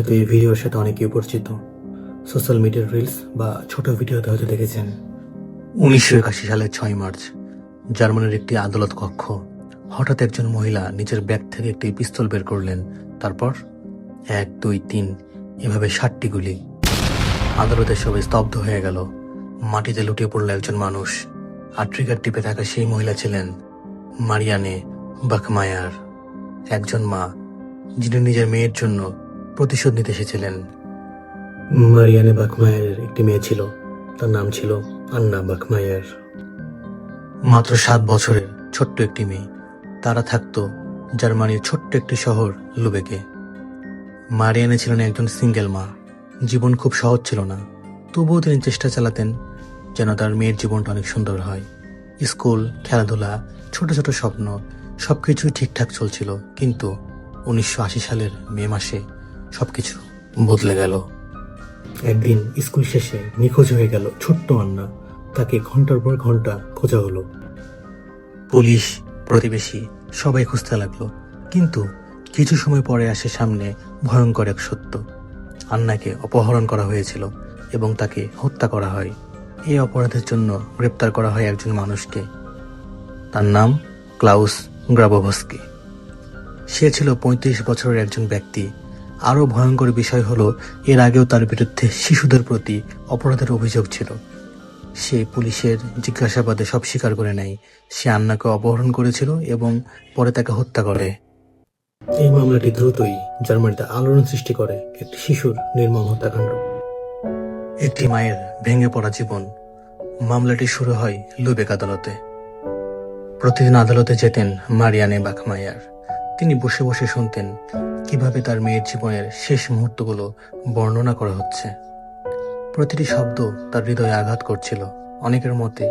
হয়তো এই ভিডিওর সাথে অনেকেই পরিচিত। সোশ্যাল মিডিয়ার রিলস বা ছোট ভিডিওতে হয়তো দেখেছেন। 1981 সালের 6 মার্চ জার্মানির একটি আদালত কক্ষ। হঠাৎ একজন মহিলা নিজের ব্যাগ থেকে একটি পিস্তল বের করলেন। তারপর 1, 2, 3 এভাবে 60টি গুলি। আদালতের সবাই স্তব্ধ হয়ে গেল। মাটিতে লুটিয়ে পড়ল একজন মানুষ। আর ট্রিগার টিপে থাকা সেই মহিলা ছিলেন মারিয়ানে বাখমায়ার, একজন মা যিনি নিজের মেয়ের জন্য প্রতিশোধ নিতে এসেছিলেন। মারিয়ানে বাখমায়ারের একটি মেয়ে ছিল, তার নাম ছিল আন্না বাখমায়ার। মাত্র 7 বছরের ছোট্ট একটি মেয়ে। তারা থাকতো জার্মানির ছোট্ট একটি শহর লুবেকে। মারিয়ানে ছিলেন একজন সিঙ্গেল মা। জীবন খুব সহজ ছিল না, তবুও তিনি চেষ্টা চালাতেন যেন তার মেয়ের জীবনটা অনেক সুন্দর হয়। স্কুল, খেলাধুলা, ছোট ছোট স্বপ্ন সবকিছুই ঠিকঠাক চলছিল। কিন্তু 1980 সালের মে মাসে সবকিছু বদলে গেল। একদিন স্কুল শেষে নিখোঁজ হয়ে গেল ছোট্ট আন্না। তাকে ঘন্টার পর ঘন্টা খোঁজা হলো। পুলিশ, প্রতিবেশী সবাই খুঁজতে লাগলো, কিন্তু কিছু সময় পরে আসে সামনে ভয়ঙ্কর এক সত্য। আন্নাকে অপহরণ করা হয়েছিল এবং তাকে হত্যা করা হয়। এই অপরাধের জন্য গ্রেপ্তার করা হয় একজন মানুষকে। তার নাম ক্লাউস গ্রাবোভস্কি। সে ছিল 35 বছরের একজন ব্যক্তি। আরও ভয়ঙ্কর বিষয় হলো, এর আগেও তার বিরুদ্ধে শিশুদের প্রতি অপরাধের অভিযোগ ছিল। সে পুলিশের জিজ্ঞাসাবাদে সব স্বীকার করে নেয়। সে আন্নাকে অপহরণ করেছিল এবং পরে তাকে হত্যা করে। এই মামলাটি দ্রুতই জার্মানিতে আলোড়ন সৃষ্টি করে একটি শিশুর নির্মম হত্যাকাণ্ড। একটি মায়ের ভেঙে পড়া জীবন। মামলাটি শুরু হয় লুবেক আদালতে। প্রতিদিন আদালতে যেতেন মারিয়ানে বাখমায়ার। তিনি বসে বসে শুনতেন কিভাবে তার মেয়ের জীবনের শেষ মুহূর্তগুলো বর্ণনা করা হচ্ছে। প্রতিটি শব্দ তার হৃদয়ে আঘাত করছিল। অনেকের মতে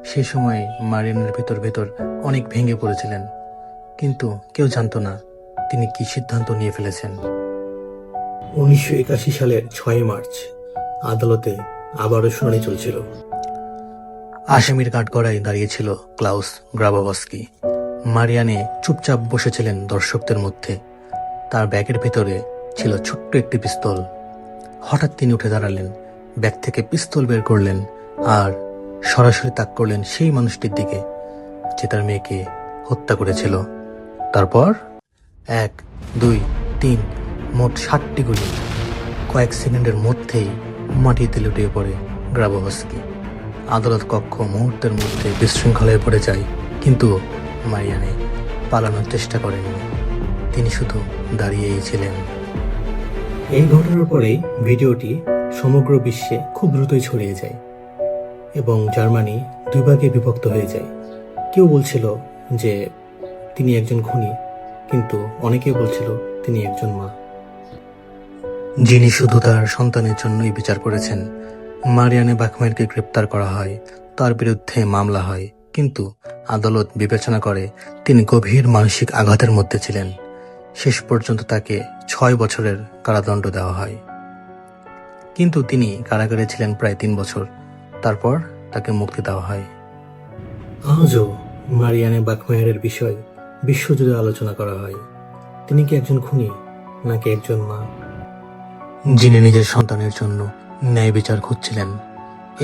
সেই সময়ে মারিয়ানের ভেতর অনেক ভেঙে পড়েছিলেন, কিন্তু কেউ জানতো না তিনি কি সিদ্ধান্ত নিয়ে ফেলেছেন। 1981 সালের 6 মার্চ আদালতে আবারও শুনানি চলছিল। আসামির কাঠগড়ায় দাঁড়িয়েছিল ক্লাউস গ্রাবোভস্কি। মারিয়ানে চুপচাপ বসেছিলেন দর্শকদের মধ্যে। তার ব্যাগের ভেতরে ছিল ছোট্ট একটি পিস্তল। হঠাৎ তিনি উঠে দাঁড়ালেন, ব্যাগ থেকে পিস্তল বের করলেন আর সরাসরি তাক করলেন সেই মানুষটির দিকে যে তার মেয়েকে হত্যা করেছিল। তারপর 1, 2, 3 মোট 60টি গুলি। কয়েক সেকেন্ডের মধ্যেই মাটিতে লুটিয়ে পড়ে গ্রাবোভস্কি। আদালত কক্ষ মুহূর্তের মধ্যে বিশৃঙ্খলায় পড়ে যায়, কিন্তু মারিয়ানে পালানোর চেষ্টা করেননি। তিনি শুধু দাঁড়িয়েই ছিলেন। এই ঘটনার পরেই ভিডিওটি সমগ্র বিশ্বে খুব দ্রুতই ছড়িয়ে যায় এবং জার্মানি 2 ভাগে বিভক্ত হয়ে যায়। কেউ বলছিল যে তিনি একজন খুনি, কিন্তু অনেকেই বলছিল তিনি একজন মা যিনি শুধু তার সন্তানের জন্যই বিচার করেছেন। মারিয়ানে বাখমায়ারকে গ্রেপ্তার করা হয়, তার বিরুদ্ধে মামলা হয়, কিন্তু আদালত বিবেচনা করে তিনি গভীর মানসিক আঘাতের মধ্যে ছিলেন। শেষ পর্যন্ত তাকে 6 বছরের কারাদণ্ড দেওয়া হয়, কিন্তু তিনি কারাগারে ছিলেন প্রায় 3 বছর। তারপর তাকে মুক্তি দেওয়া হয়। আজও মারিয়ানে বাখমায়ারের বিষয় বিশ্বজুড়ে আলোচনা করা হয়। তিনি কি একজন খুনি নাকি একজন মা যিনি নিজের সন্তানের জন্য ন্যায় বিচার খুঁজছিলেন?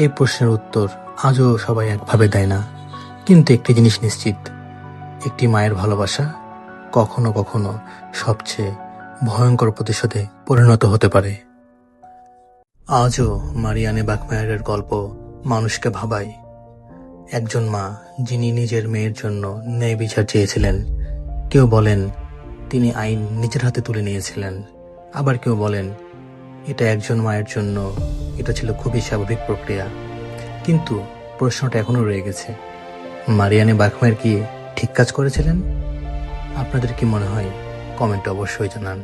এই প্রশ্নের উত্তর আজও সবাই একভাবে দেয় না, কিন্তু একটি জিনিস নিশ্চিত, একটি মায়ের ভালোবাসা কখনো কখনো সবচেয়ে ভয়ঙ্কর প্রতিশোধে পরিণত হতে পারে। আজও মারিয়ানে বাখমায়ারের গল্প মানুষকে ভাবায়। একজন মা যিনি নিজের মেয়ের জন্য ন্যায় বিচার চেয়েছিলেন। কেউ বলেন তিনি আইন নিজের হাতে তুলে নিয়েছিলেন, আবার কেউ বলেন এটা একজন মায়ের জন্য এটা ছিল খুবই স্বাভাবিক প্রক্রিয়া। কিন্তু প্রশ্নটা এখনো রয়ে গেছে, মারিয়ানে বাখমায়ার কি ঠিক কাজ করেছিলেন? আপনাদের কি মনে হয়? কমেন্টে অবশ্যই জানান।